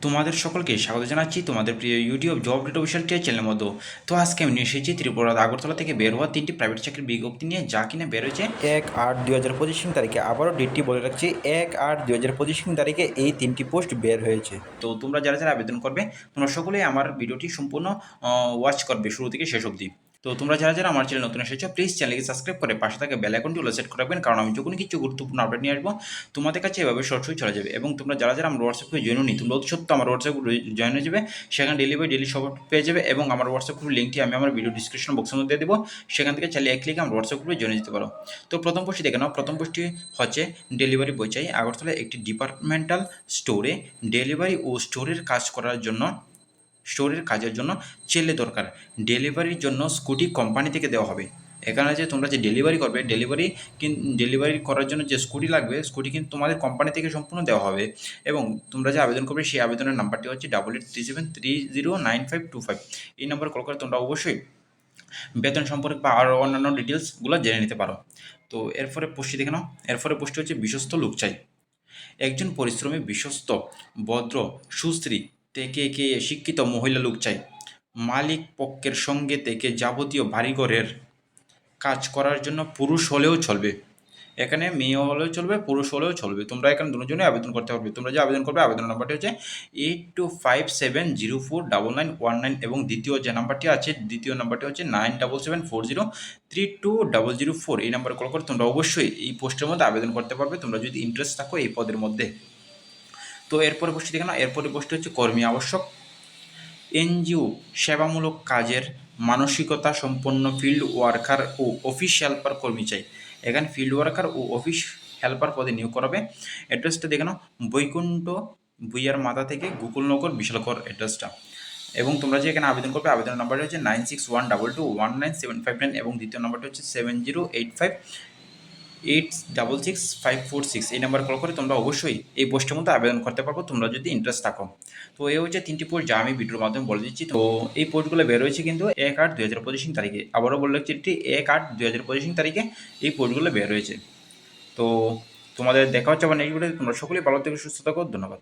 তোমাদের সকলকে স্বাগত জানাচ্ছি তোমাদের প্রিয় ইউটিউব জব ডেট অফিসিয়াল চ্যানেলের মতো। তো আজকে আমি নিয়ে এসেছি ত্রিপুরার আগরতলা থেকে বের হওয়া 3টি প্রাইভেট চাকরির বিজ্ঞপ্তি নিয়ে, যা কিনা বের হয়েছে 1/8/2025 তারিখে। আবারও ডেটটি বলে রাখছি, 1/8/2025 তারিখে এই 3টি পোস্ট বের হয়েছে। তো তোমরা যারা যারা আবেদন করবে, তোমরা সকলেই আমার ভিডিওটি সম্পূর্ণ ওয়াচ করবে শুরু থেকে শেষ অবধি। তো তোমরা যারা যারা আমার চ্যানেল নতুন এসেছো, প্লিজ চ্যানেলকে সাবস্ক্রাইব করে পাশে থাকা বেল আইকনটি অল সেট করে রাখবেন, কারণ আমি যখন কিছু গুরুত্বপূর্ণ আপডেট নিয়ে আসবো তোমাদের কাছে এভাবে সরাসরি চলে যাবে। এবং তোমরা যারা যারা আমার হোয়াটসঅ্যাপ গ্রুপে জয়েন নি, তোমরা অতি সত্য আমার হোয়াটসঅ্যাপ গ্রুপে জয়েন হয়ে যাবে। সেখানে ডেলি বাই ডেলি সব পেয়ে যাবে। এবং আমার হোয়াটসঅ্যাপ গ্রুপের লিঙ্কটি আমি আমার ভিডিও ডিসক্রিপশন বক্সের মধ্যে দেবো, সেখান থেকে চাইলে এক ক্লিকে আমার হোয়াটসঅ্যাপ গ্রুপে জয়েন যেতে পারো। তো প্রথম পোস্টটি দেখে নাও। প্রথম পোস্টটি হচ্ছে ডেলিভারি বয় চাই। আগরতলায় একটি ডিপার্টমেন্টাল স্টোরে ডেলিভারি ও স্টোরের কাজের জন্য ছেলে দরকার। ডেলিভারির জন্য স্কুটি কোম্পানি থেকে দেওয়া হবে। এখানে যে তোমরা যে ডেলিভারি করবে, ডেলিভারি করার জন্য যে স্কুটি লাগবে, স্কুটি কিন্তু তোমাদের কোম্পানি থেকে সম্পূর্ণ দেওয়া হবে। এবং তোমরা যে আবেদন করবে, সেই আবেদনের নাম্বারটি হচ্ছে 8837309525। এই নাম্বারে কল করে তোমরা অবশ্যই বেতন সম্পর্কে বা আরও অন্যান্য ডিটেলসগুলো জেনে নিতে পারো। তো এরপরে পোস্টটি দেখে নাও। এরপরে পোস্টটি হচ্ছে বিশ্বস্ত লোক চাই। একজন পরিশ্রমী, বিশ্বস্ত, ভদ্র, সুশ্রী থেকে শিক্ষিত মহিলা লোক চাই। মালিক পক্ষের সঙ্গে থেকে যাবতীয় বাড়িঘরের কাজ করার জন্য পুরুষ হলেও চলবে। এখানে মেয়ে হলেও চলবে, পুরুষ হলেও চলবে। তোমরা এখানে দুজনেই আবেদন করতে পারবে। তোমরা যে আবেদন করবে, আবেদন নাম্বারটি হচ্ছে 8257049919। এবং দ্বিতীয় যে নাম্বারটি আছে, দ্বিতীয় নাম্বারটি হচ্ছে 9774032004। এই নাম্বারে কল করে তোমরা অবশ্যই এই পোস্টের মধ্যে আবেদন করতে পারবে, তোমরা যদি ইন্টারেস্ট থাকো এই পদের মধ্যে। তো এরপরে পোস্টটি দেখে নাও। এরপরে পোস্টটি হচ্ছে কর্মী আবশ্যক। এনজিও সেবামূলক কাজের মানসিকতা সম্পন্ন ফিল্ড ওয়ার্কার ও অফিস হেল্পার কর্মী চাই। এখানে ফিল্ড ওয়ার্কার ও অফিস হেল্পার পদে নিয়োগ করাবে। অ্যাড্রেসটা দেখে নাও, বৈকুণ্ঠ ভুইয়ার মাথা থেকে গোকুলনগর, বিশালগড় অ্যাড্রেসটা। এবং তোমরা যে এখানে আবেদন করবে, আবেদনের নাম্বারটি হচ্ছে 9612219759। এবং দ্বিতীয় নাম্বারটি হচ্ছে 7085866546। এই নাম্বার কল করে তোমরা অবশ্যই এই পোস্টের মধ্যে আবেদন করতে পারবো, তোমরা যদি ইন্টারেস্ট থাকো। তো এই হচ্ছে 3টি পোস্ট, যা আমি ভিডিওর মাধ্যমে বলে দিচ্ছি। তো এই পোস্টগুলো বের হয়েছে কিন্তু 1/8/2025 তারিখে। আবারও বলে রাখছি, এটি 1/8/2025 তারিখে এই পোস্টগুলো বের হয়েছে। তো তোমাদের দেখা হচ্ছে আবার নেক্সট ভিডিওতে। তোমরা সকলেই ভালো থেকে সুস্থ থাকো। ধন্যবাদ।